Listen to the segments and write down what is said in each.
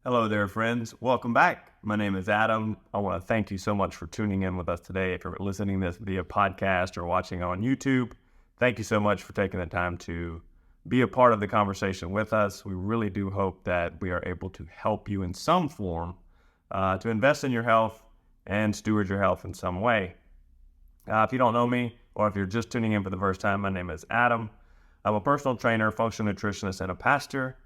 Hello there, friends. Welcome back. My name is Adam. I want to thank you so much for tuning in with us today. If you're listening to this via podcast or watching on YouTube, thank you so much for taking the time to be a part of the conversation with us. We really do hope that we are able to help you in some form to invest in your health and steward your health in some way. If you don't know me, or if you're just tuning in for the first time, my name is Adam. I'm a personal trainer, functional nutritionist, and a pastor.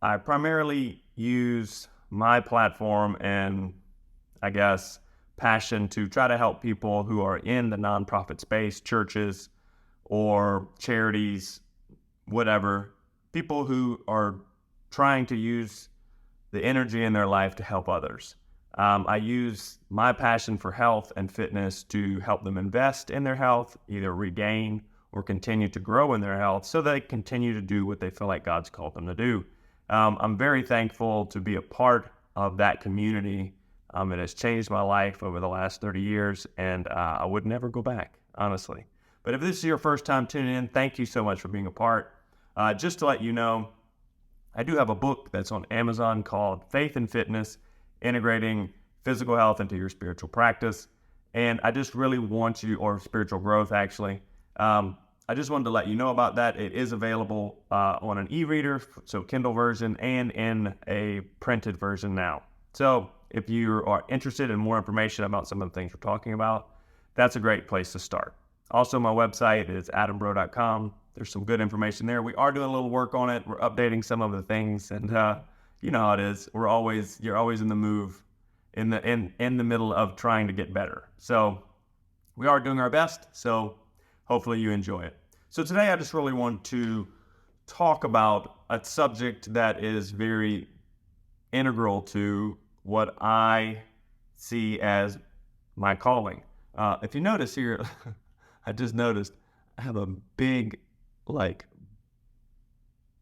I primarily use my platform and, passion to try to help people who are in the nonprofit space, churches or charities, whatever, people who are trying to use the energy in their life to help others. I use my passion for health and fitness to help them invest in their health, either regain or continue to grow in their health so they continue to do what they feel like God's called them to do. I'm very thankful to be a part of that community. It has changed my life over the last 30 years, and I would never go back, honestly. But if this is your first time tuning in, thank you so much for being a part. Just to let you know, I do have a book that's on Amazon called Faith and Fitness, Integrating Physical Health into Your Spiritual Practice. And I just really want you, or spiritual growth actually, I just wanted to let you know about that. It is available on an e-reader, so Kindle version, and in a printed version now. So if you are interested in more information about some of the things we're talking about, that's a great place to start. Also, my website is adambraud.com. There's some good information there. We are doing a little work on it. We're updating some of the things, and you know how it is. You're always in the move, in the middle of trying to get better. So we are doing our best. So hopefully you enjoy it. So today I just really want to talk about a subject that is very integral to what I see as my calling. If you notice here, I just noticed I have a big,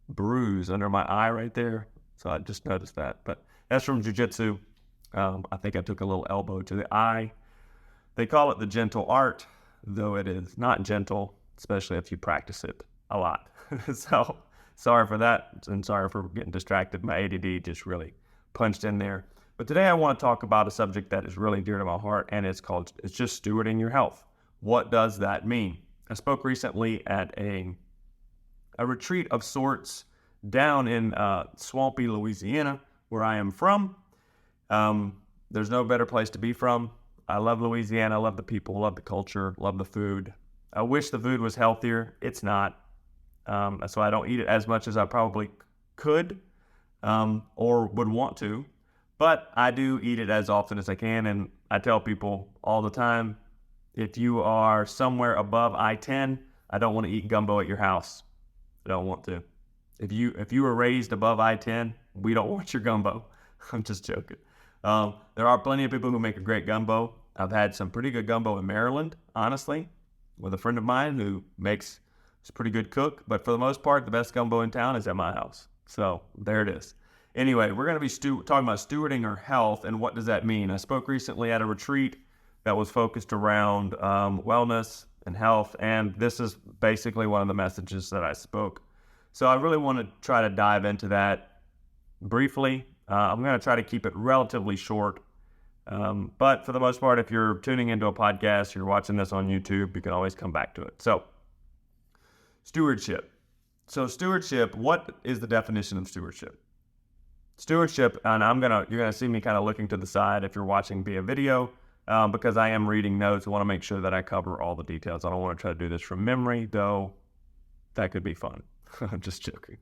bruise under my eye right there. So I just noticed that. But that's from jiu-jitsu. I think I took a little elbow to the eye. They call it the gentle art, though it is not gentle, especially if you practice it a lot. So sorry for that, and sorry for getting distracted. My ADD just really punched in there. But today I want to talk about a subject that is really dear to my heart, and it's just stewarding your health. What does that mean? I spoke recently at a retreat of sorts down in swampy Louisiana, where I am from. There's no better place to be from. I love Louisiana. I love the people, love the culture, love the food. I wish the food was healthier. It's not. So I don't eat it as much as I probably could or would want to. But I do eat it as often as I can. And I tell people all the time, if you are somewhere above I-10, I don't want to eat gumbo at your house. I don't want to. If you were raised above I-10, we don't want your gumbo. I'm just joking. There are plenty of people who make a great gumbo. I've had some pretty good gumbo in Maryland, honestly, with a friend of mine who makes a pretty good cook. But for the most part, the best gumbo in town is at my house. So there it is. Anyway, we're going to be talking about stewarding our health, and what does that mean? I spoke recently at a retreat that was focused around wellness and health, and this is basically one of the messages that I spoke. So I really want to try to dive into that briefly. I'm going to try to keep it relatively short. But for the most part, if you're tuning into a podcast, you're watching this on YouTube, you can always come back to it. So, stewardship. So stewardship, what is the definition of stewardship? Stewardship, and you're gonna see me kind of looking to the side if you're watching via video, because I am reading notes. I want to make sure that I cover all the details. I don't want to try to do this from memory, though that could be fun. I'm just joking.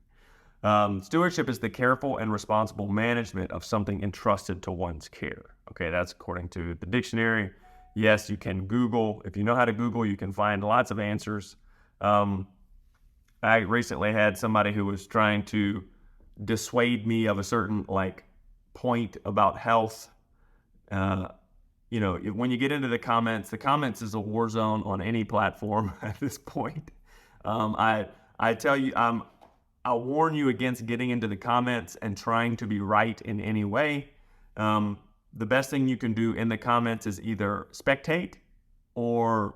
Stewardship is the careful and responsible management of something entrusted to one's care. Okay, that's according to the dictionary. Yes, you can Google. If you know how to Google, you can find lots of answers. I recently had somebody who was trying to dissuade me of a certain point about health. When you get into the comments is a war zone on any platform at this point. I tell you, I'll warn you against getting into the comments and trying to be right in any way. The best thing you can do in the comments is either spectate or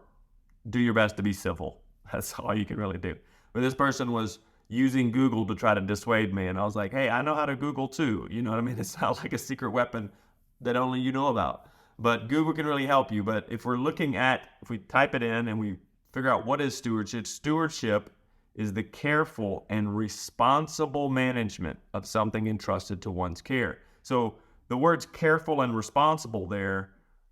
do your best to be civil. That's all you can really do. But this person was using Google to try to dissuade me. And I was like, hey, I know how to Google too. You know what I mean? It's not like a secret weapon that only you know about. But Google can really help you. But if we type it in and we figure out what is stewardship, stewardship is the careful and responsible management of something entrusted to one's care. So the words careful and responsible there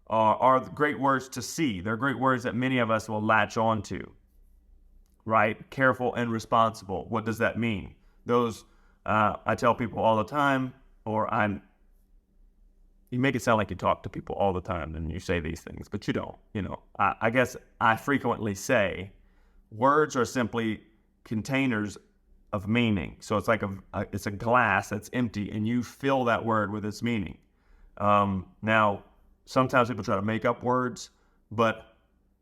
are great words to see. They're great words that many of us will latch on to, right? Careful and responsible. What does that mean? Those, I tell people all the time, you make it sound like you talk to people all the time and you say these things, but you don't. I guess I frequently say words are simply containers of meaning. So it's like it's a glass that's empty and you fill that word with its meaning. Now, sometimes people try to make up words, but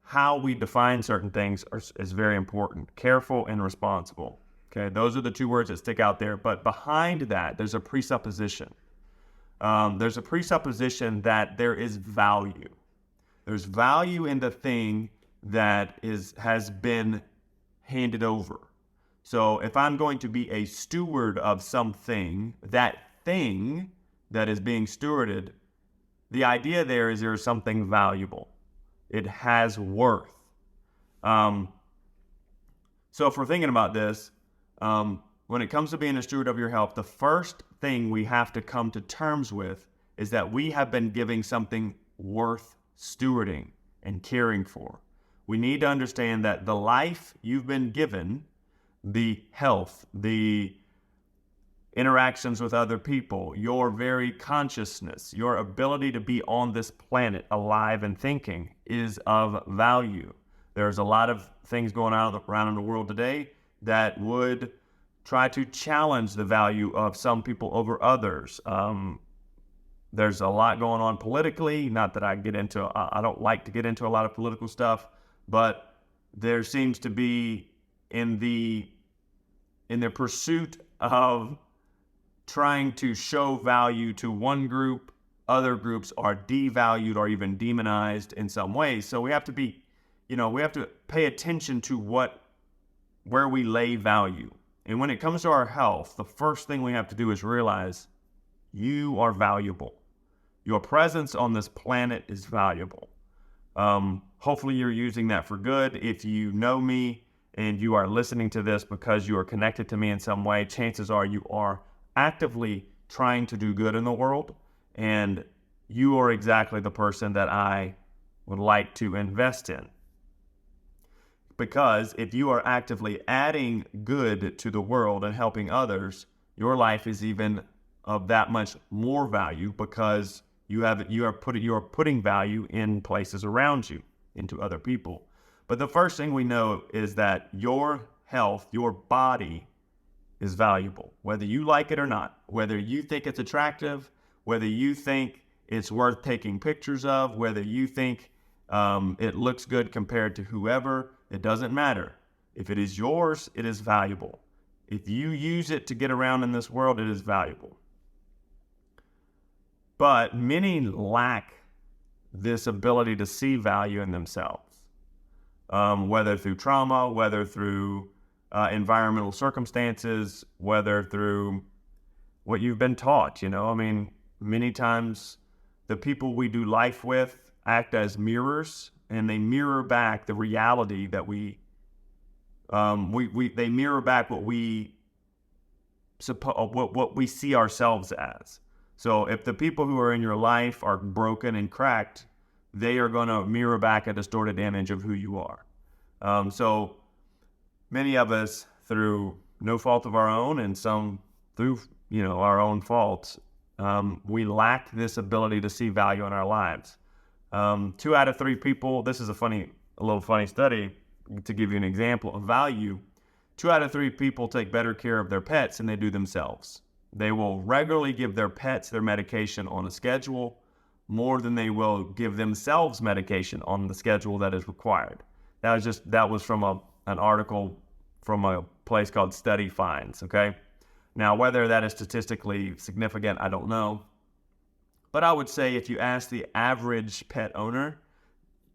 how we define certain things is very important. Careful and responsible. Okay, those are the two words that stick out there. But behind that, there's a presupposition. There's a presupposition that there is value. There's value in the thing that has been handed over. So if I'm going to be a steward of something, that thing that is being stewarded, the idea there is there's something valuable. It has worth. So if we're thinking about this, when it comes to being a steward of your health, the first thing we have to come to terms with is that we have been giving something worth stewarding and caring for. We need to understand that the life you've been given, the health, the interactions with other people, your very consciousness, your ability to be on this planet alive and thinking is of value. There's a lot of things going on around in the world today that would try to challenge the value of some people over others. There's a lot going on politically. Not that I don't like to get into a lot of political stuff, but there seems to be in the pursuit of trying to show value to one group, other groups are devalued or even demonized in some ways. So we have to we have to pay attention to where we lay value. And when it comes to our health, the first thing we have to do is realize you are valuable. Your presence on this planet is valuable. Hopefully you're using that for good. If you know me and you are listening to this because you are connected to me in some way, chances are you are actively trying to do good in the world, and you are exactly the person that I would like to invest in. Because if you are actively adding good to the world and helping others, your life is even of that much more value because you are putting value in places around you, into other people. But the first thing we know is that your health, your body is valuable, whether you like it or not, whether you think it's attractive, whether you think it's worth taking pictures of, whether you think it looks good compared to whoever. It doesn't matter. If it is yours, it is valuable. If you use it to get around in this world, it is valuable. But many lack this ability to see value in themselves, whether through trauma, whether through environmental circumstances, whether through what you've been taught. Many times the people we do life with act as mirrors, and they mirror back the reality that they mirror back what we see ourselves as. So if the people who are in your life are broken and cracked, they are going to mirror back a distorted image of who you are. So many of us, through no fault of our own, and some through our own faults, we lack this ability to see value in our lives. 2 out of 3 people, this is a little funny study to give you an example of value. 2 out of 3 people take better care of their pets than they do themselves. They will regularly give their pets their medication on a schedule more than they will give themselves medication on the schedule that is required. That was from an article from a place called Study Finds, okay? Now, whether that is statistically significant, I don't know. But I would say if you ask the average pet owner,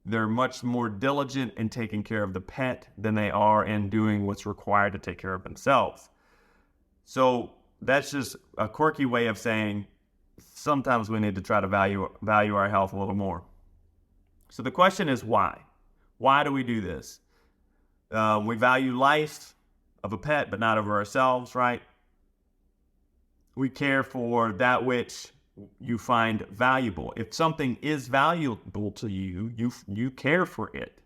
they're much more diligent in taking care of the pet than they are in doing what's required to take care of themselves. So that's just a quirky way of saying sometimes we need to try to value our health a little more. So the question is why? Why do we do this? We value life of a pet, but not over ourselves, right? We care for that which you find valuable. If something is valuable to you, you care for it.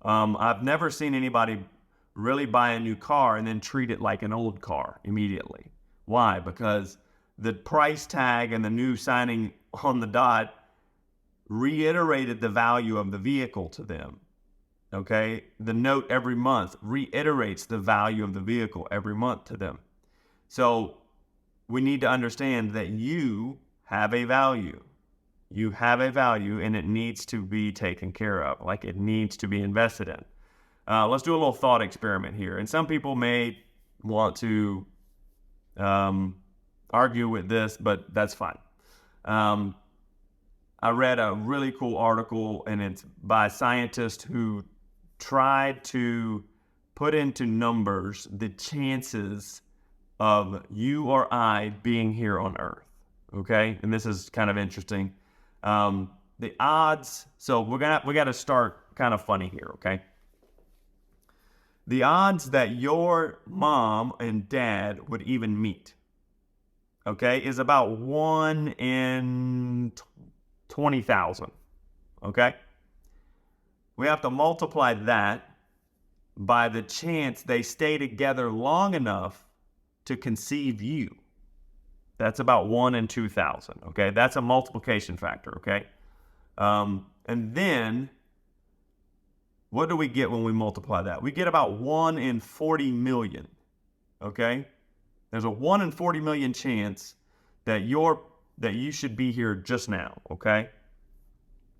I've never seen anybody really buy a new car and then treat it like an old car immediately. Why? Because the price tag and the new signing on the dot reiterated the value of the vehicle to them. Okay? The note every month reiterates the value of the vehicle every month to them. So we need to understand that you have a value. You have a value and it needs to be taken care of. Like it needs to be invested in. Let's do a little thought experiment here. And some people may want to argue with this, but that's fine. I read a really cool article, and it's by a scientist who tried to put into numbers the chances of you or I being here on Earth. Okay, and this is kind of interesting. The odds. So we got to start kind of funny here. Okay. The odds that your mom and dad would even meet, okay, is about 1 in 20,000, okay? We have to multiply that by the chance they stay together long enough to conceive you. That's about 1 in 2,000, okay? That's a multiplication factor, okay? And then what do we get when we multiply that? We get about 1 in 40 million, okay? There's a 1 in 40 million chance that you should be here just now, okay?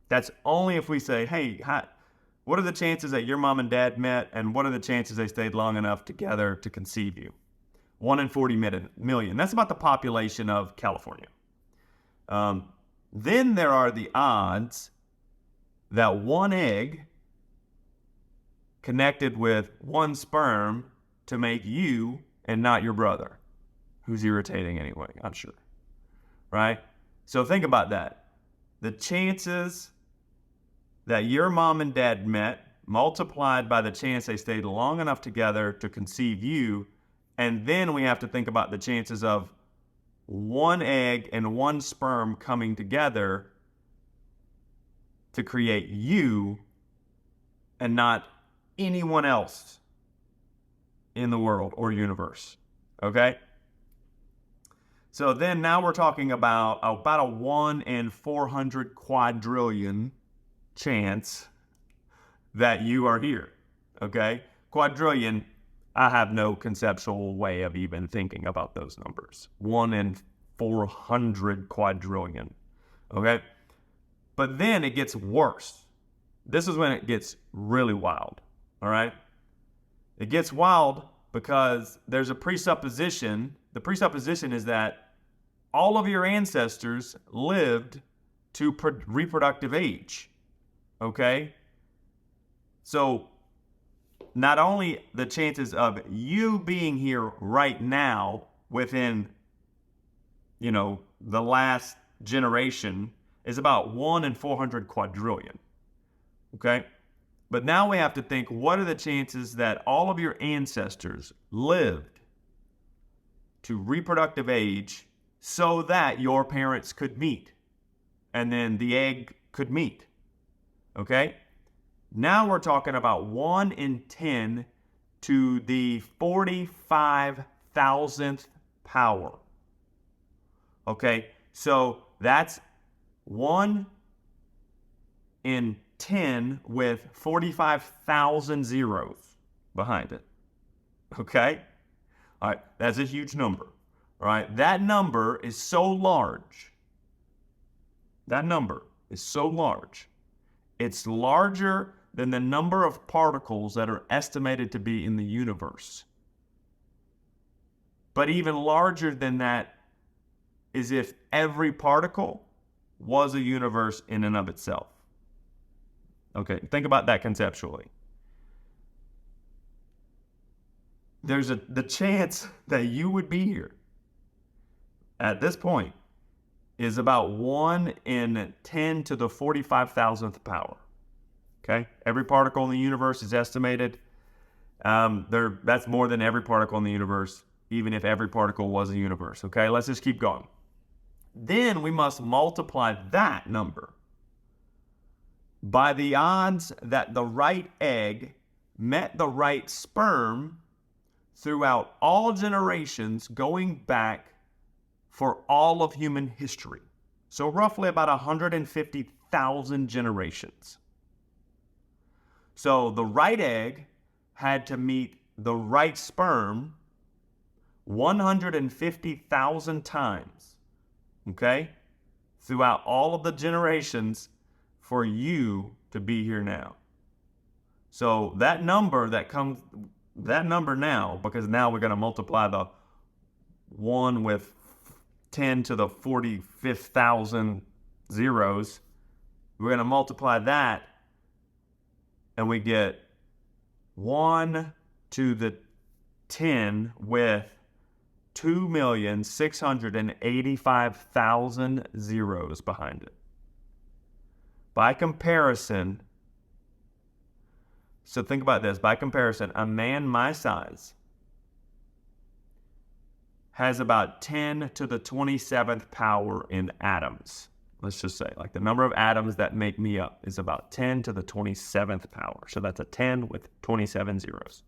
That's only if we say, hey, what are the chances that your mom and dad met, and what are the chances they stayed long enough together to conceive you? 1 in 40 million. That's about the population of California. Then there are the odds that one egg connected with one sperm to make you and not your brother, who's irritating anyway, I'm sure, right? So think about that. The chances that your mom and dad met multiplied by the chance they stayed long enough together to conceive you, and then we have to think about the chances of one egg and one sperm coming together to create you and not anyone else in the world or universe, okay? So then now we're talking about a 1 in 400 quadrillion chance that you are here, okay? Quadrillion, I have no conceptual way of even thinking about those numbers. 1 in 400 quadrillion, okay? But then it gets worse. This is when it gets really wild, all right? It gets wild because there's a presupposition. The presupposition is that all of your ancestors lived to reproductive age, okay? So not only the chances of you being here right now within, the last generation is about 1 in 400 quadrillion, okay? But now we have to think, what are the chances that all of your ancestors lived to reproductive age so that your parents could meet and then the egg could meet, okay? Now we're talking about 1 in 10 to the 45,000th power, okay? So that's 1 in 10 with 45,000 zeros behind it, okay? All right, that's a huge number, all right? That number is so large. That number is so large. It's larger than the number of particles that are estimated to be in the universe. But even larger than that is if every particle was a universe in and of itself. Okay, think about that conceptually. the chance that you would be here at this point is about 1 in 10 to the 45,000th power. Okay? Every particle in the universe is estimated. That's more than every particle in the universe, even if every particle was a universe. Okay? Let's just keep going. Then we must multiply that number by the odds that the right egg met the right sperm throughout all generations going back for all of human history. So roughly about 150,000 generations. So the right egg had to meet the right sperm 150,000 times, okay, throughout all of the generations for you to be here now. So that number now, because now we're going to multiply the 1 with 10 to the 45,000 zeros, we're going to multiply that and we get 1 to the 10 with 2,685,000 zeros behind it. By comparison, so think about this, by comparison, a man my size has about 10 to the 27th power in atoms. Let's just say, like the number of atoms that make me up is about 10 to the 27th power. So that's a 10 with 27 zeros.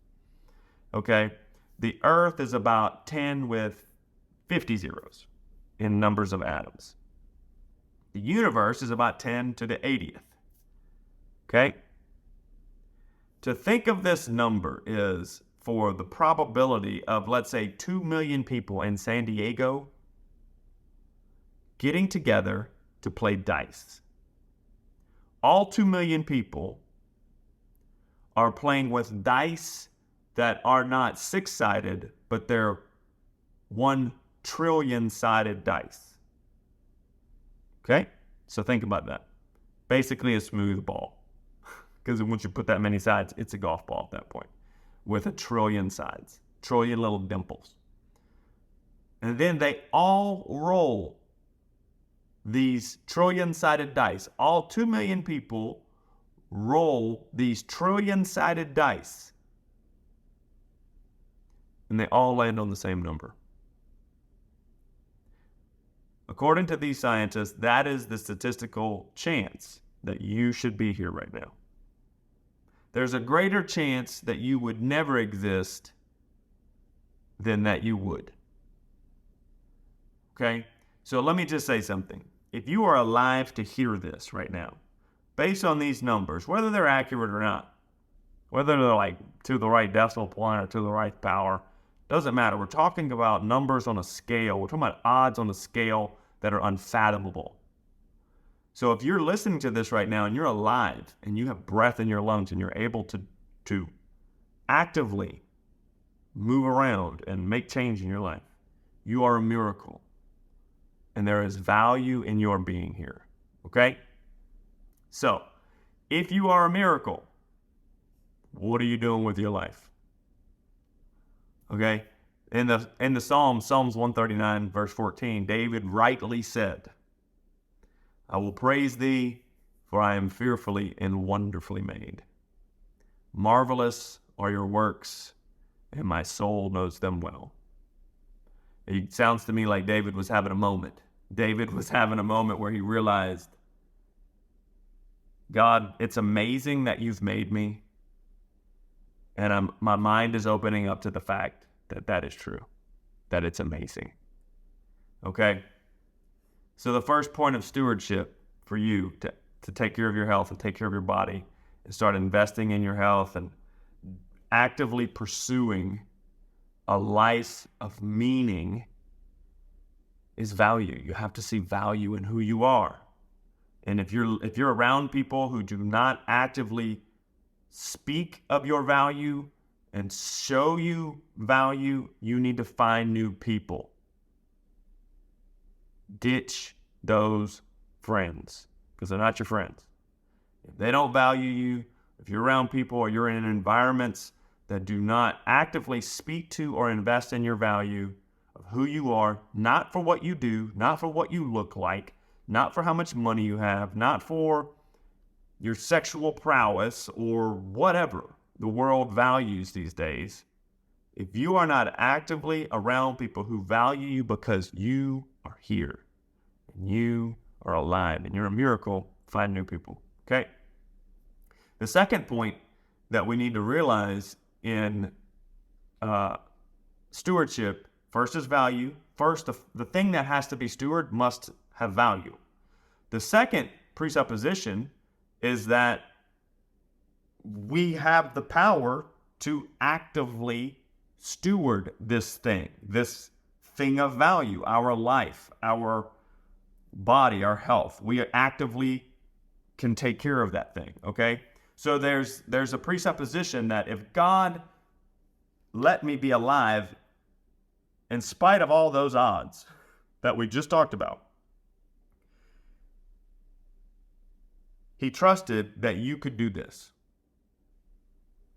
Okay? The Earth is about 10 with 50 zeros in numbers of atoms. The universe is about 10 to the 80th. Okay? To think of this number is for the probability of, let's say, 2 million people in San Diego getting together to play dice. All 2 million people are playing with dice that are not 6-sided, but they're 1 trillion-sided dice. Okay? So think about that. Basically a smooth ball. Because once you put that many sides, it's a golf ball at that point. With a trillion sides. Trillion little dimples. And then they all roll these trillion-sided dice. All 2 million people roll these trillion-sided dice. And they all land on the same number. According to these scientists, that is the statistical chance that you should be here right now. There's a greater chance that you would never exist than that you would. Okay? So let me just say something. If you are alive to hear this right now, based on these numbers, whether they're accurate or not, whether they're like to the right decimal point or to the right power, doesn't matter. We're talking about numbers on a scale. We're talking about odds on a scale that are unfathomable. So if you're listening to this right now and you're alive and you have breath in your lungs and you're able to actively move around and make change in your life, you are a miracle. And there is value in your being here. Okay? So, if you are a miracle, what are you doing with your life? Okay? In the Psalms 139, verse 14, David rightly said, I will praise thee, for I am fearfully and wonderfully made. Marvelous are your works, and my soul knows them well. It sounds to me like David was having a moment. David was having a moment where he realized, God, it's amazing that you've made me, and my mind is opening up to the fact that that is true, that it's amazing. Okay? So the first point of stewardship for you to take care of your health and take care of your body and start investing in your health and actively pursuing a life of meaning is value. You have to see value in who you are. And if you're around people who do not actively speak of your value and show you value, you need to find new people. Ditch those friends because they're not your friends. If they don't value you, if you're around people or you're in environments that do not actively speak to or invest in your value of who you are, not for what you do, not for what you look like, not for how much money you have, not for your sexual prowess or whatever the world values these days, if you are not actively around people who value you because you are here and you are alive and you're a miracle, find new people, okay? The second point that we need to realize in stewardship, first is value. First, the thing that has to be stewarded must have value. The second presupposition is that we have the power to actively steward this thing of value, our life, our body, our health. We actively can take care of that thing, okay? So there's a presupposition that if God let me be alive in spite of all those odds that we just talked about, he trusted that you could do this.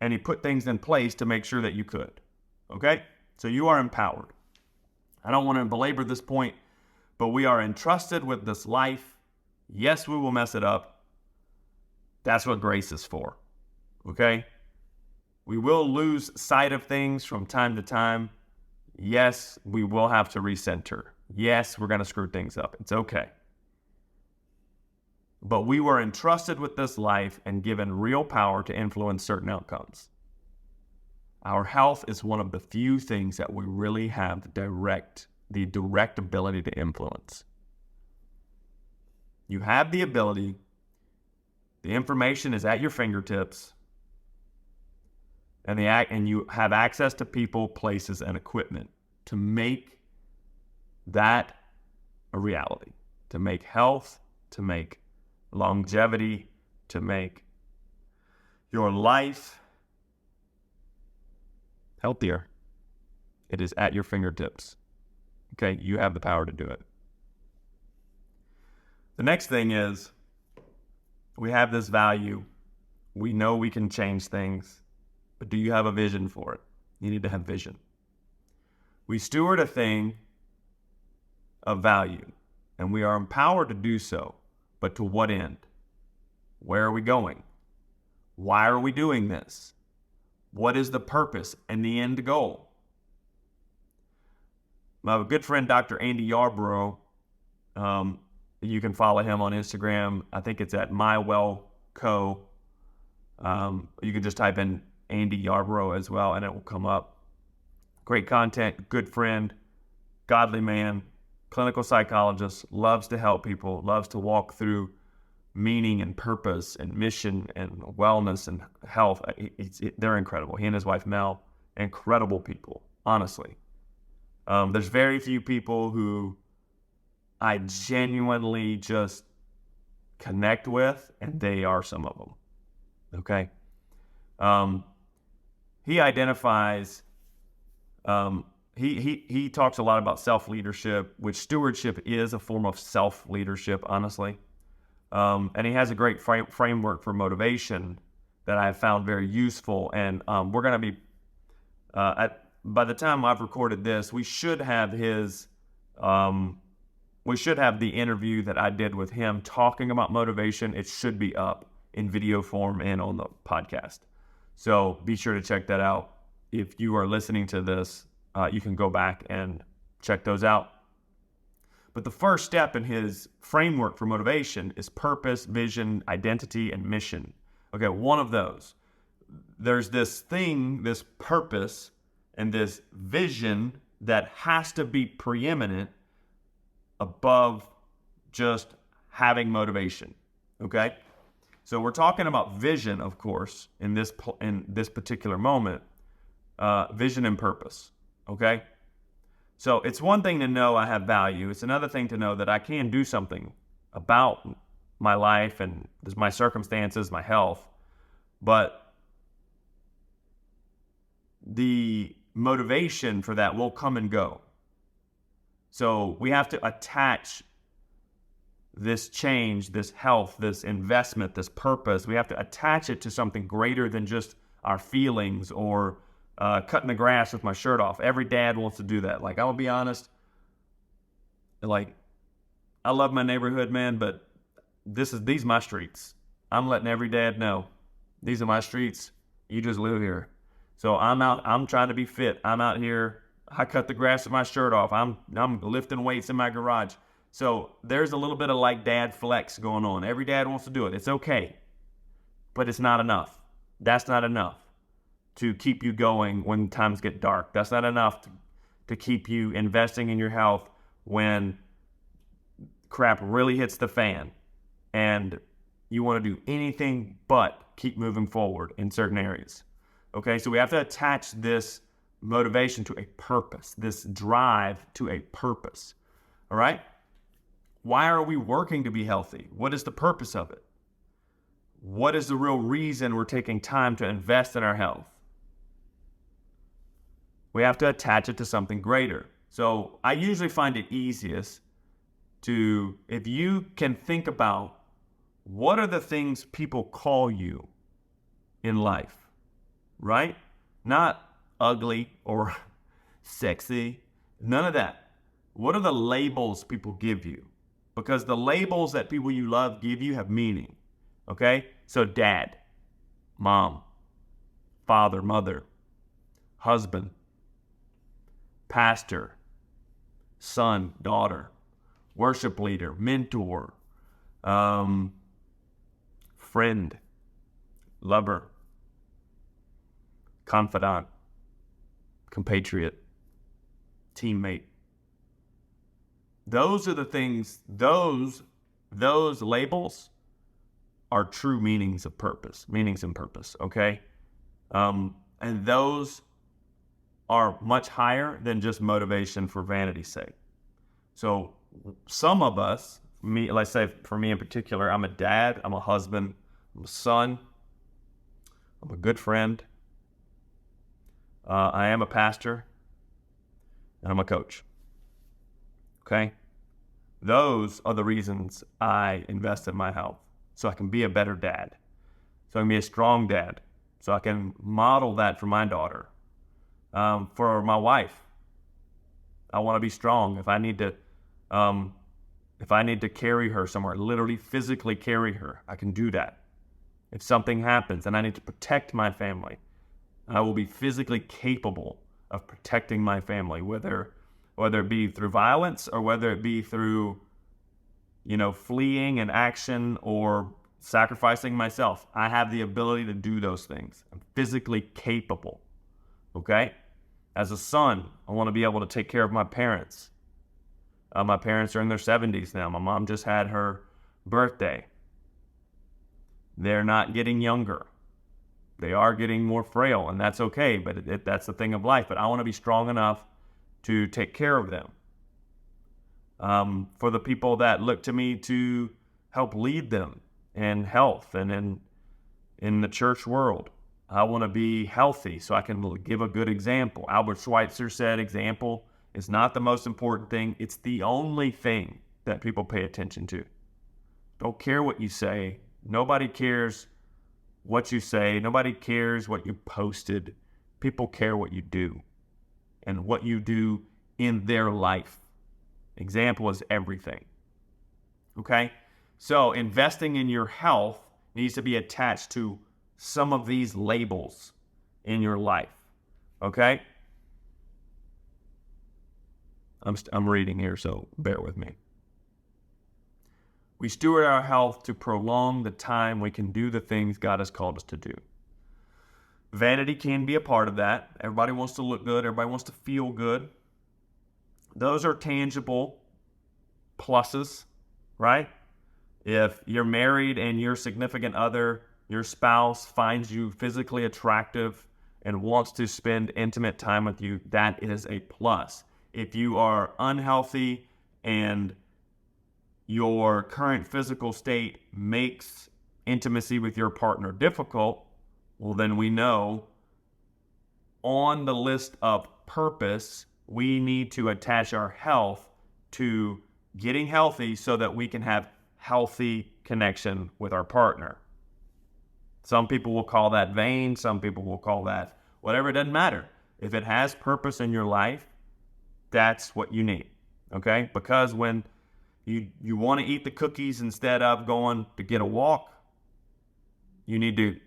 And he put things in place to make sure that you could. Okay? So you are empowered. I don't want to belabor this point, but we are entrusted with this life. Yes, we will mess it up. That's what grace is for. Okay? We will lose sight of things from time to time. Yes, we will have to recenter. Yes, we're going to screw things up. It's okay. But we were entrusted with this life and given real power to influence certain outcomes. Our health is one of the few things that we really have the direct ability to influence. You have the ability. The information is at your fingertips. And you have access to people, places, and equipment to make that a reality. To make health, to make longevity, to make your life healthier. It is at your fingertips. Okay, you have the power to do it. The next thing is we have this value. We know we can change things, but do you have a vision for it? You need to have vision. We steward a thing of value, and we are empowered to do so. But to what end? Where are we going? Why are we doing this? What is the purpose and the end goal? My good friend, Dr. Andy Yarbrough, you can follow him on Instagram. I think it's at MyWellCo. You can just type in Andy Yarbrough as well, and it will come up. Great content, good friend, godly man, clinical psychologist, loves to help people, loves to walk through meaning and purpose and mission and wellness and health. They're incredible. He and his wife, Mel, incredible people, honestly. There's very few people who I genuinely just connect with, and they are some of them. Okay? He identifies... He talks a lot about self-leadership, which stewardship is a form of self-leadership, honestly. And he has a great framework for motivation that I have found very useful. And we're going to be, by the time I've recorded this, we should have the interview that I did with him talking about motivation. It should be up in video form and on the podcast. So be sure to check that out. If you are listening to this, you can go back and check those out. But the first step in his framework for motivation is purpose, vision, identity, and mission. Okay, one of those. There's this thing, this purpose, and this vision that has to be preeminent above just having motivation. Okay? So we're talking about vision, of course, in this particular moment. Vision and purpose. Okay? So it's one thing to know I have value. It's another thing to know that I can do something about my life and my circumstances, my health. But the motivation for that will come and go. So we have to attach this change, this health, this investment, this purpose. We have to attach it to something greater than just our feelings or cutting the grass with my shirt off. Every dad wants to do that. Like, I'm gonna be honest, like, I love my neighborhood, man, but these are my streets. I'm letting every dad know, these are my streets. You just live here. So I'm trying to be fit. I'm out here. I cut the grass with my shirt off. I'm lifting weights in my garage. So there's a little bit of like dad flex going on. Every dad wants to do it. It's okay, but it's not enough. That's not enough to keep you going when times get dark. That's not enough to keep you investing in your health when crap really hits the fan and you want to do anything but keep moving forward in certain areas. Okay, so we have to attach this motivation to a purpose, this drive to a purpose. All right? Why are we working to be healthy? What is the purpose of it? What is the real reason we're taking time to invest in our health? We have to attach it to something greater. So I usually find it easiest to, if you can think about what are the things people call you in life, right? Not ugly or sexy, none of that. What are the labels people give you? Because the labels that people you love give you have meaning, okay? So dad, mom, father, mother, husband, pastor, son, daughter, worship leader, mentor, friend, lover, confidant, compatriot, teammate. Those are the things, those labels are true meanings and purpose, okay? And those are much higher than just motivation for vanity's sake. So some of us, let's say for me in particular, I'm a dad, I'm a husband, I'm a son, I'm a good friend, I am a pastor, and I'm a coach. Okay? Those are the reasons I invest in my health. So I can be a better dad. So I can be a strong dad. So I can model that for my daughter. For my wife, I want to be strong. If I need to carry her somewhere, literally physically carry her, I can do that. If something happens and I need to protect my family, I will be physically capable of protecting my family, whether it be through violence or whether it be through, fleeing an action or sacrificing myself. I have the ability to do those things. I'm physically capable, okay? As a son, I want to be able to take care of my parents. My parents are in their 70s now. My mom just had her birthday. They're not getting younger. They are getting more frail, and that's okay, but that's the thing of life. But I want to be strong enough to take care of them. For the people that look to me to help lead them in health and in the church world, I want to be healthy so I can give a good example. Albert Schweitzer said example is not the most important thing. It's the only thing that people pay attention to. Don't care what you say. Nobody cares what you say. Nobody cares what you posted. People care what you do and what you do in their life. Example is everything. Okay? So investing in your health needs to be attached to some of these labels in your life. Okay? I'm reading here, so bear with me. We steward our health to prolong the time we can do the things God has called us to do. Vanity can be a part of that. Everybody wants to look good. Everybody wants to feel good. Those are tangible pluses, right? If you're married and your significant other, your spouse finds you physically attractive and wants to spend intimate time with you, that is a plus. If you are unhealthy and your current physical state makes intimacy with your partner difficult, well, then we know on the list of purpose, we need to attach our health to getting healthy so that we can have healthy connection with our partner. Some people will call that vain. Some people will call that, whatever, it doesn't matter. If it has purpose in your life, that's what you need, okay? Because when you want to eat the cookies instead of going to get a walk, you need to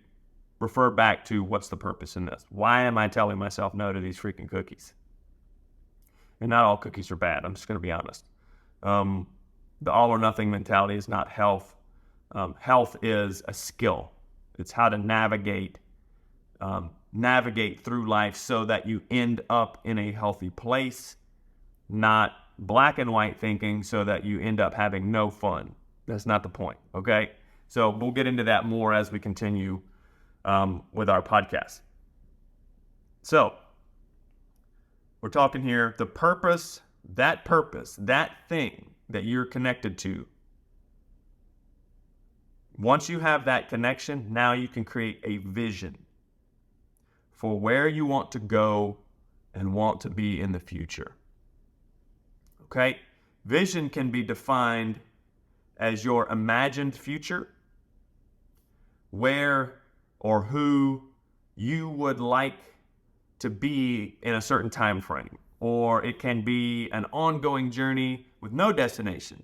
refer back to what's the purpose in this. Why am I telling myself no to these freaking cookies? And not all cookies are bad. I'm just going to be honest. The all or nothing mentality is not health. Health is a skill. It's how to navigate through life so that you end up in a healthy place, not black and white thinking so that you end up having no fun. That's not the point, okay? So we'll get into that more as we continue with our podcast. So we're talking here, the purpose, that thing that you're connected to. Once you have that connection, now you can create a vision for where you want to go and want to be in the future. Okay? Vision can be defined as your imagined future, where or who you would like to be in a certain time frame. Or it can be an ongoing journey with no destination.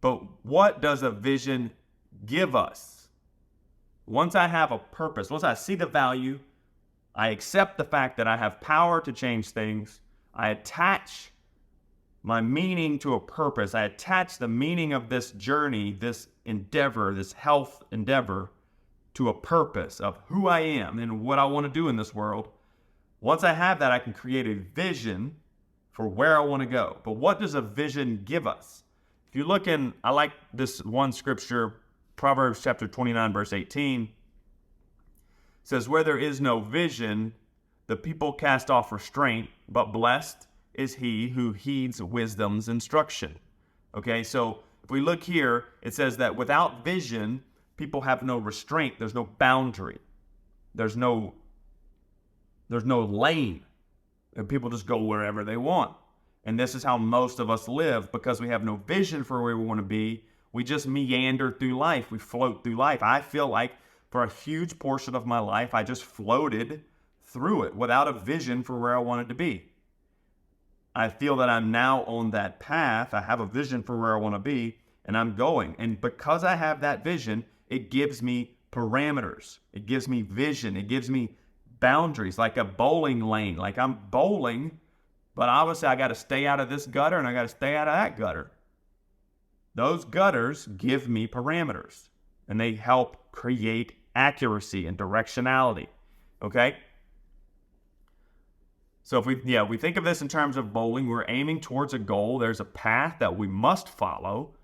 But what does a vision give us? Once I have a purpose, once I see the value, I accept the fact that I have power to change things, I attach my meaning to a purpose, I attach the meaning of this journey, this endeavor, this health endeavor, to a purpose of who I am and what I want to do in this world. Once I have that, I can create a vision for where I want to go. But what does a vision give us? If you look in, I like this one scripture, Proverbs chapter 29, verse 18. It says, where there is no vision, the people cast off restraint, but blessed is he who heeds wisdom's instruction. Okay, so if we look here, it says that without vision, people have no restraint. There's no boundary. There's no lane. And people just go wherever they want. And this is how most of us live, because we have no vision for where we want to be. We just meander through life. We float through life. I feel like for a huge portion of my life, I just floated through it without a vision for where I wanted to be. I feel that I'm now on that path. I have a vision for where I want to be, and I'm going. And because I have that vision, it gives me parameters. It gives me vision. It gives me boundaries, like a bowling lane. Like I'm bowling, but obviously I got to stay out of this gutter and I got to stay out of that gutter. Those gutters give me parameters, and they help create accuracy and directionality. Okay? So if we think of this in terms of bowling, we're aiming towards a goal. There's a path that we must follow.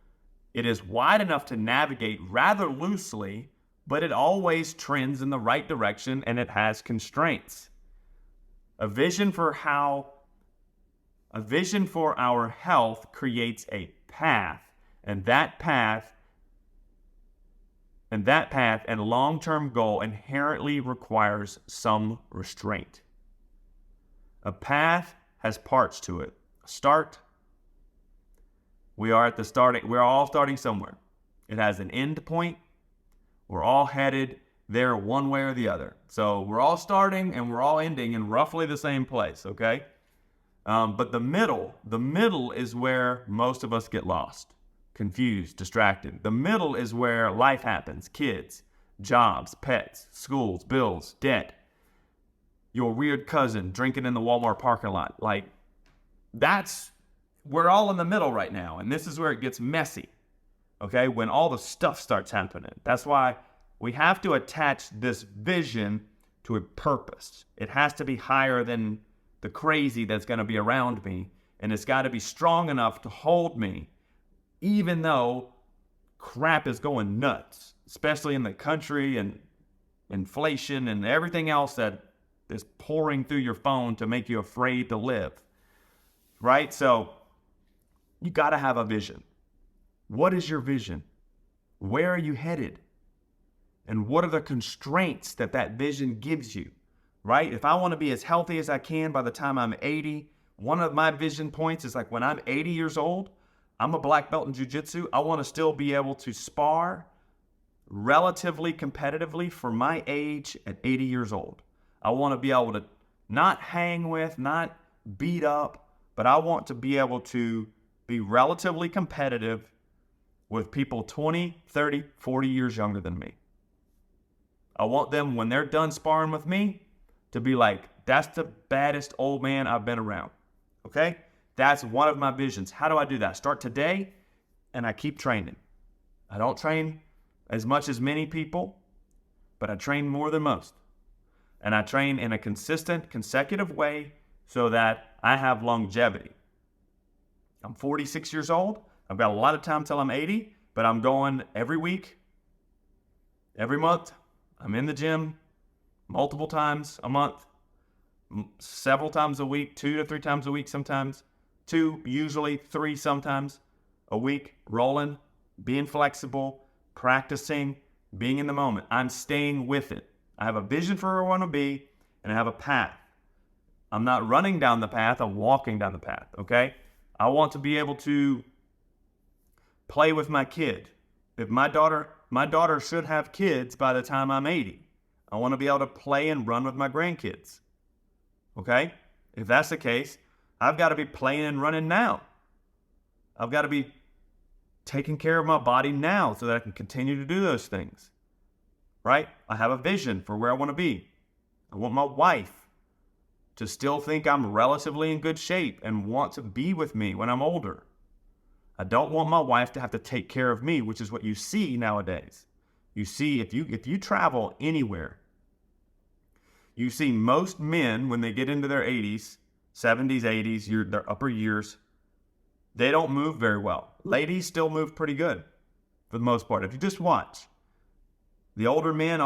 It is wide enough to navigate rather loosely, but it always trends in the right direction, and it has constraints. A vision for our health creates a path, and that path and long-term goal inherently requires some restraint. A path has parts to it. Start. We're all starting somewhere. It has an end point. We're all headed there one way or the other. So we're all starting and we're all ending in roughly the same place, okay? But the middle is where most of us get lost, confused, distracted. The middle is where life happens. Kids, jobs, pets, schools, bills, debt. Your weird cousin drinking in the Walmart parking lot. Like, we're all in the middle right now. And this is where it gets messy. Okay, when all the stuff starts happening. That's why we have to attach this vision to a purpose. It has to be higher than the crazy that's going to be around me. And it's got to be strong enough to hold me, even though crap is going nuts, especially in the country and inflation and everything else that is pouring through your phone to make you afraid to live. Right? So you got to have a vision. What is your vision? Where are you headed? And what are the constraints that vision gives you? Right? If I want to be as healthy as I can by the time I'm 80, one of my vision points is like when I'm 80 years old, I'm a black belt in jiu-jitsu. I want to still be able to spar, relatively competitively for my age at 80 years old. I want to be able to not hang with, not beat up, but I want to be able to be relatively competitive with people 20, 30, 40 years younger than me. I want them, when they're done sparring with me, to be like, that's the baddest old man I've been around. Okay? That's one of my visions. How do I do that? Start today, and I keep training. I don't train as much as many people, but I train more than most. And I train in a consistent, consecutive way so that I have longevity. I'm 46 years old. I've got a lot of time till I'm 80, but I'm going every week, every month. I'm in the gym multiple times a month, several times a week, 2 to 3 times a week sometimes, 2, usually 3 sometimes a week, rolling, being flexible, practicing, being in the moment. I'm staying with it. I have a vision for where I want to be, and I have a path. I'm not running down the path, I'm walking down the path, okay? I want to be able to play with my kid. If my daughter should have kids by the time I'm 80. I want to be able to play and run with my grandkids. Okay? If that's the case, I've got to be playing and running now. I've got to be taking care of my body now so that I can continue to do those things. Right? I have a vision for where I want to be. I want my wife to still think I'm relatively in good shape and want to be with me when I'm older. I don't want my wife to have to take care of me, which is what you see nowadays. You see, if you travel anywhere, you see most men, when they get into their 80s, 70s, 80s, their upper years, they don't move very well. Ladies still move pretty good for the most part. If you just watch, the older men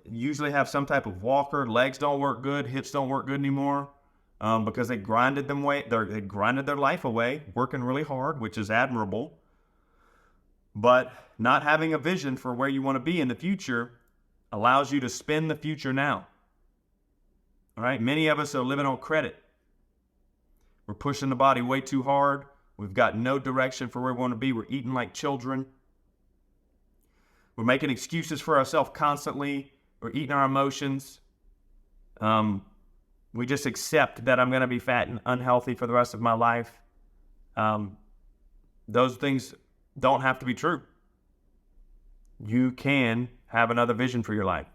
usually have some type of walker. Legs don't work good. Hips don't work good anymore because they grinded their life away, working really hard, which is admirable. But not having a vision for where you want to be in the future allows you to spend the future now. All right, many of us are living on credit. We're pushing the body way too hard. We've got no direction for where we want to be. We're eating like children. We're making excuses for ourselves constantly. We're eating our emotions. We just accept that I'm going to be fat and unhealthy for the rest of my life. Those things don't have to be true. You can have another vision for your life.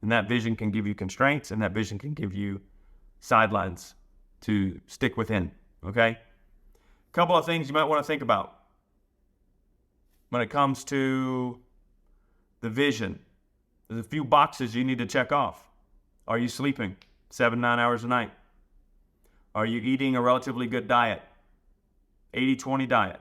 And that vision can give you constraints, and that vision can give you sidelines to stick within, okay? A couple of things you might want to think about when it comes to the vision. There's a few boxes you need to check off. Are you sleeping 7-9 hours a night? Are you eating a relatively good diet? 80-20 diet.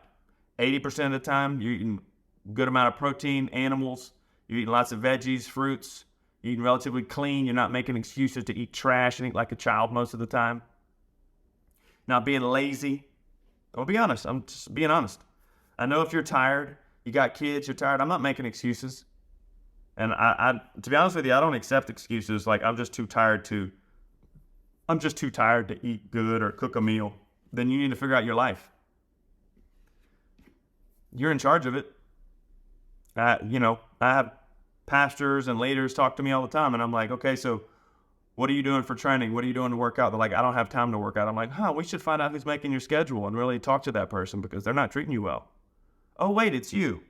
80% of the time, you're eating a good amount of protein, animals. You're eating lots of veggies, fruits. You're eating relatively clean. You're not making excuses to eat trash and eat like a child most of the time. Not being lazy. I'll be honest. I'm just being honest. I know if you're tired, you got kids, you're tired. I'm not making excuses. And I to be honest with you, I don't accept excuses like I'm just too tired to eat good or cook a meal. Then you need to figure out your life. You're in charge of it. I have pastors and leaders talk to me all the time, and I'm like, okay, so what are you doing for training? What are you doing to work out? They're like, I don't have time to work out. I'm like, we should find out who's making your schedule and really talk to that person because they're not treating you well. Oh, wait, it's you.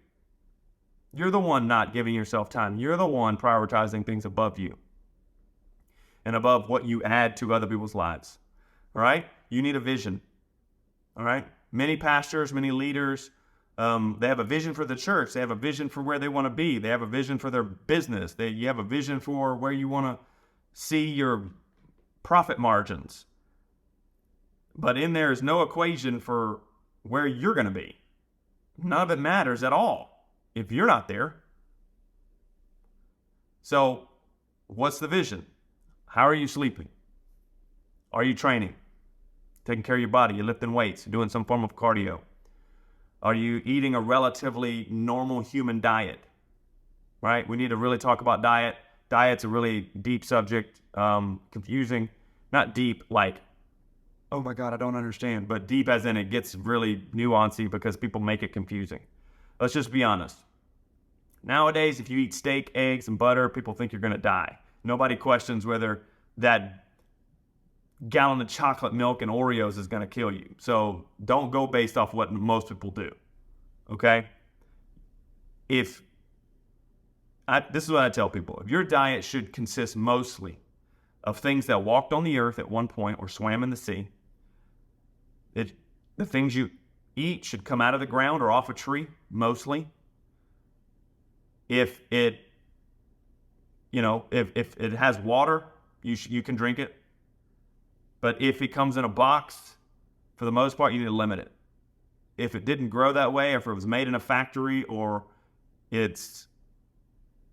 You're the one not giving yourself time. You're the one prioritizing things above you and above what you add to other people's lives. All right? You need a vision. All right? Many pastors, many leaders, they have a vision for the church. They have a vision for where they want to be. They have a vision for their business. You have a vision for where you want to see your profit margins. But in there is no equation for where you're going to be. None of it matters at all if you're not there. So, what's the vision? How are you sleeping? Are you training? Taking care of your body? You're lifting weights? You're doing some form of cardio? Are you eating a relatively normal human diet? Right? We need to really talk about diet. Diet's a really deep subject, confusing. Not deep like, oh my God, I don't understand, but deep as in it gets really nuancy because people make it confusing. Let's just be honest. Nowadays, if you eat steak, eggs, and butter, people think you're going to die. Nobody questions whether that gallon of chocolate milk and Oreos is going to kill you. So don't go based off what most people do, okay? This is what I tell people. If your diet should consist mostly of things that walked on the earth at one point or swam in the sea, the things you eat should come out of the ground or off a tree, mostly. If it has water, you can drink it. But if it comes in a box, for the most part, you need to limit it. If it didn't grow that way, or if it was made in a factory, or it's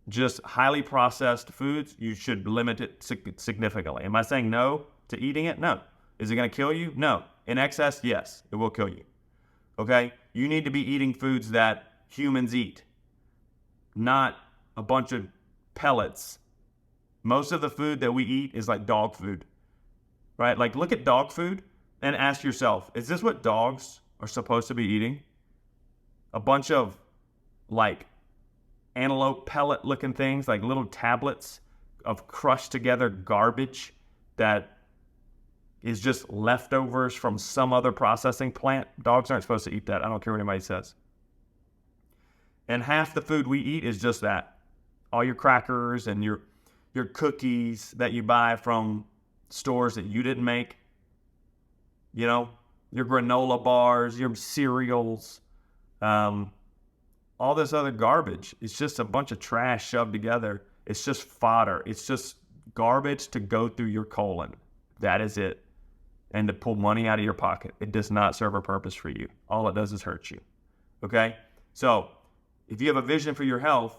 just highly processed foods, you should limit it significantly. Am I saying no to eating it? No. Is it going to kill you? No. In excess, yes, it will kill you. Okay? You need to be eating foods that humans eat, not a bunch of pellets. Most of the food that we eat is like dog food, right? Like, look at dog food and ask yourself, is this what dogs are supposed to be eating? A bunch of like antelope pellet looking things, like little tablets of crushed together garbage that is just leftovers from some other processing plant. Dogs aren't supposed to eat that. I don't care what anybody says. And half the food we eat is just that. All your crackers and your cookies that you buy from stores that you didn't make. You know, your granola bars, your cereals, all this other garbage. It's just a bunch of trash shoved together. It's just fodder. It's just garbage to go through your colon. That is it. And to pull money out of your pocket. It does not serve a purpose for you. All it does is hurt you. Okay? So, if you have a vision for your health,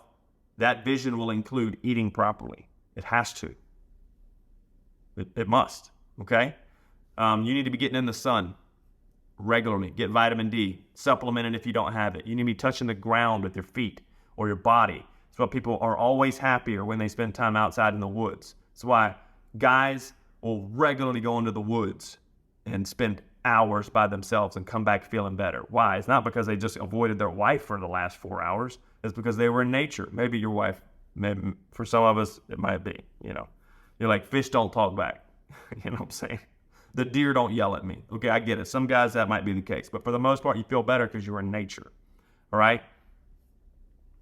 that vision will include eating properly. It has to. It must. Okay? You need to be getting in the sun regularly. Get vitamin D. Supplement it if you don't have it. You need to be touching the ground with your feet or your body. That's why people are always happier when they spend time outside in the woods. That's why guys will regularly go into the woods and spend hours by themselves and come back feeling better. Why? It's not because they just avoided their wife for the last 4 hours. It's because they were in nature. Maybe your wife, maybe for some of us, it might be, you know. You're like, fish don't talk back. You know what I'm saying? The deer don't yell at me. Okay, I get it. Some guys, that might be the case. But for the most part, you feel better because you're in nature. All right?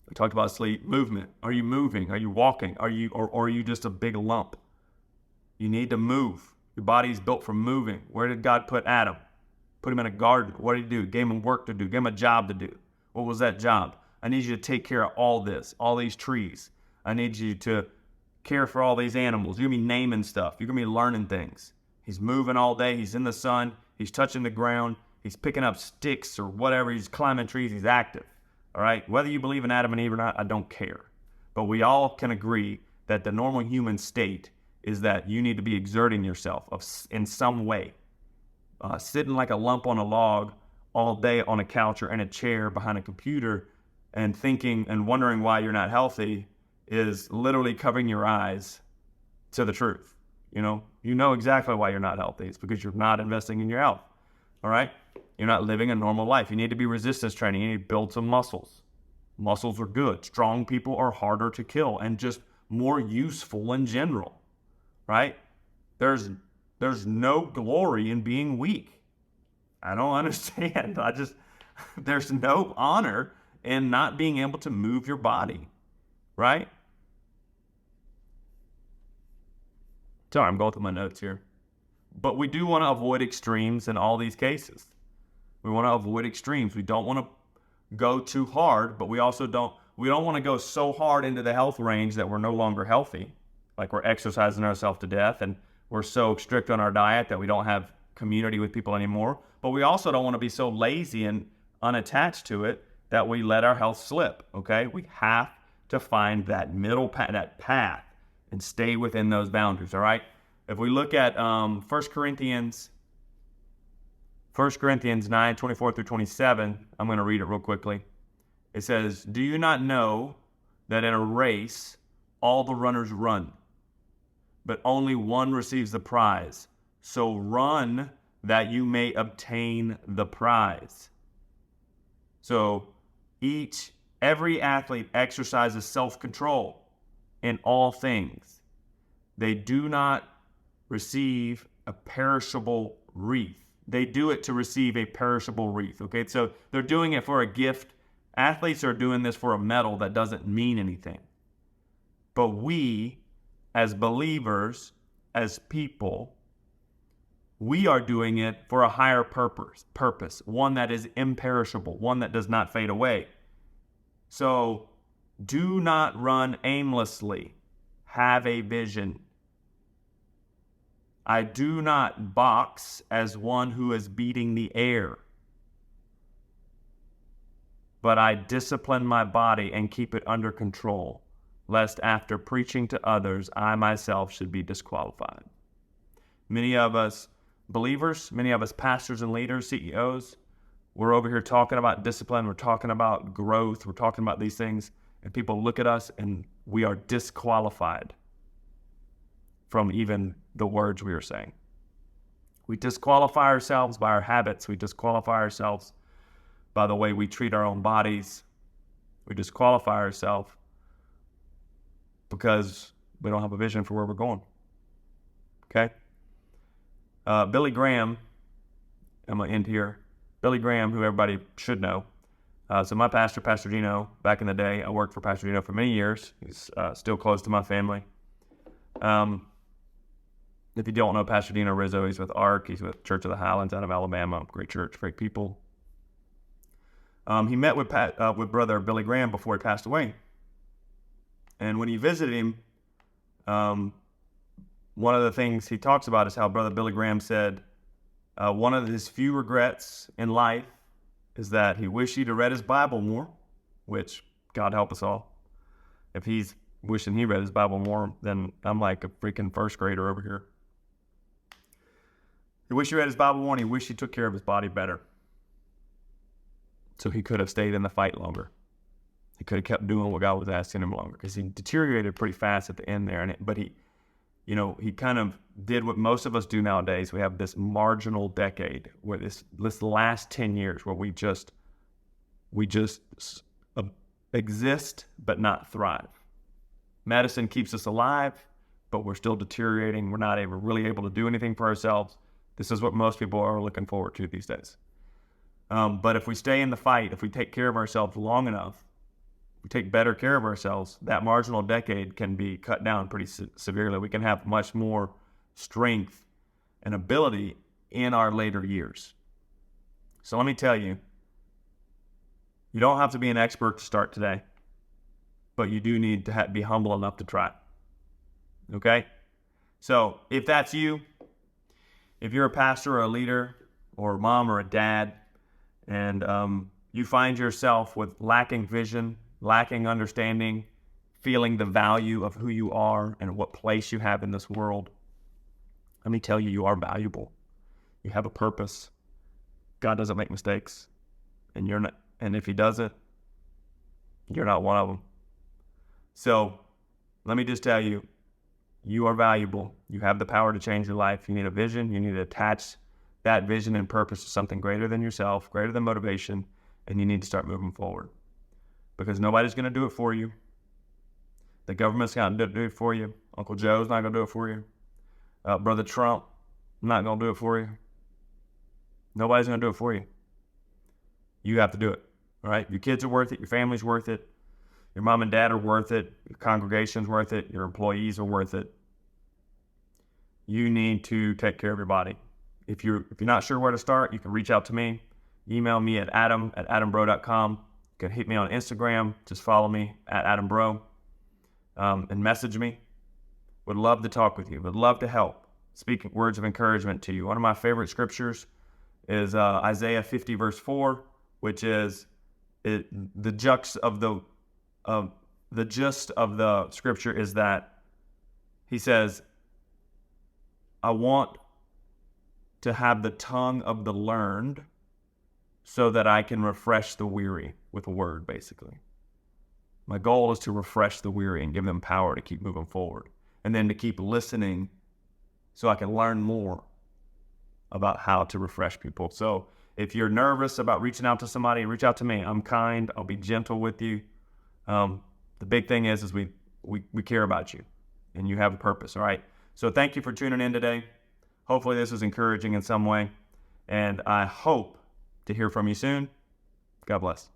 We talked about sleep, movement. Are you moving? Are you walking? Or are you just a big lump? You need to move. Your body's built for moving. Where did God put Adam? Put him in a garden. What did he do? Gave him work to do. Gave him a job to do. What was that job? I need you to take care of all this, all these trees. I need you to care for all these animals. You're going to be naming stuff. You're going to be learning things. He's moving all day. He's in the sun. He's touching the ground. He's picking up sticks or whatever. He's climbing trees. He's active. All right? Whether you believe in Adam and Eve or not, I don't care. But we all can agree that the normal human state is that you need to be exerting yourself in some way. Sitting like a lump on a log all day on a couch or in a chair behind a computer and thinking and wondering why you're not healthy is literally covering your eyes to the truth. You know exactly why you're not healthy. It's because you're not investing in your health. All right? You're not living a normal life. You need to be resistance training. You need to build some muscles. Muscles are good. Strong people are harder to kill and just more useful in general. Right? There's no glory in being weak. I don't understand. There's no honor in not being able to move your body. Right? Sorry, I'm going through my notes here. But we do want to avoid extremes in all these cases. We want to avoid extremes. We don't want to go too hard, but we don't want to go so hard into the health range that we're no longer healthy. Like we're exercising ourselves to death and we're so strict on our diet that we don't have community with people anymore. But we also don't want to be so lazy and unattached to it that we let our health slip, okay? We have to find that middle path, and stay within those boundaries, all right? If we look at 1 Corinthians 9, 24 through 27, I'm going to read it real quickly. It says, "Do you not know that in a race all the runners run, but only one receives the prize? So run that you may obtain the prize." So each Every athlete exercises self-control in all things. They do not receive a perishable wreath. They do it to receive a perishable wreath. Okay, so they're doing it for a gift. Athletes are doing this for a medal that doesn't mean anything. But we, as believers, as people, we are doing it for a higher purpose, one that is imperishable, one that does not fade away. So do not run aimlessly. Have a vision. I do not box as one who is beating the air, but I discipline my body and keep it under control, lest after preaching to others, I myself should be disqualified. Many of us believers, many of us pastors and leaders, CEOs, we're over here talking about discipline, we're talking about growth, we're talking about these things, and people look at us and we are disqualified from even the words we are saying. We disqualify ourselves by our habits. We disqualify ourselves by the way we treat our own bodies. We disqualify ourselves because we don't have a vision for where we're going. Okay? Billy Graham, I'm going to end here. Billy Graham, who everybody should know. So my pastor, Pastor Gino, back in the day, I worked for Pastor Gino for many years. He's still close to my family. If you don't know Pastor Dino Rizzo, he's with ARC. He's with Church of the Highlands out of Alabama. Great church, great people. He met with Brother Billy Graham before he passed away. And when he visited him, one of the things he talks about is how Brother Billy Graham said one of his few regrets in life is that he wished he'd have read his Bible more, which God help us all. If he's wishing he read his Bible more, then I'm like a freaking first grader over here. He wished he read his Bible more, and he wished he took care of his body better. So he could have stayed in the fight longer. He could have kept doing what God was asking him longer, because he deteriorated pretty fast at the end there. But he kind of did what most of us do nowadays. We have this marginal decade, where this last 10 years, where we just exist but not thrive. Medicine keeps us alive, but we're still deteriorating. We're not really able to do anything for ourselves. This is what most people are looking forward to these days. But if we stay in the fight, if we take care of ourselves long enough, if we take better care of ourselves, that marginal decade can be cut down pretty severely. We can have much more strength and ability in our later years. So let me tell you, you don't have to be an expert to start today, but you do need to be humble enough to try. Okay? So if that's you, if you're a pastor or a leader or a mom or a dad, and you find yourself with lacking vision, lacking understanding, feeling the value of who you are and what place you have in this world, let me tell you, you are valuable. You have a purpose. God doesn't make mistakes, and you're not. And if He doesn't, you're not one of them. So let me just tell you, you are valuable. You have the power to change your life. You need a vision. You need to attach that vision and purpose to something greater than yourself, greater than motivation, and you need to start moving forward. Because nobody's going to do it for you. The government's not going to do it for you. Uncle Joe's not going to do it for you. Brother Trump, not going to do it for you. Nobody's going to do it for you. You have to do it. All right? Your kids are worth it. Your family's worth it. Your mom and dad are worth it. Your congregation's worth it. Your employees are worth it. You need to take care of your body. If you're not sure where to start, you can reach out to me. Email me at adam@adambro.com. You can hit me on Instagram. Just follow me at adambro and message me. Would love to talk with you. Would love to help. Speaking words of encouragement to you. One of my favorite scriptures is Isaiah 50 verse 4, which is the gist of the scripture is that he says, I want to have the tongue of the learned so that I can refresh the weary with a word, basically. My goal is to refresh the weary and give them power to keep moving forward, and then to keep listening so I can learn more about how to refresh people. So If you're nervous about reaching out to somebody, reach out to me. I'm kind. I'll be gentle with you. The big thing is we care about you and you have a purpose. All right. So thank you for tuning in today. Hopefully this was encouraging in some way. And I hope to hear from you soon. God bless.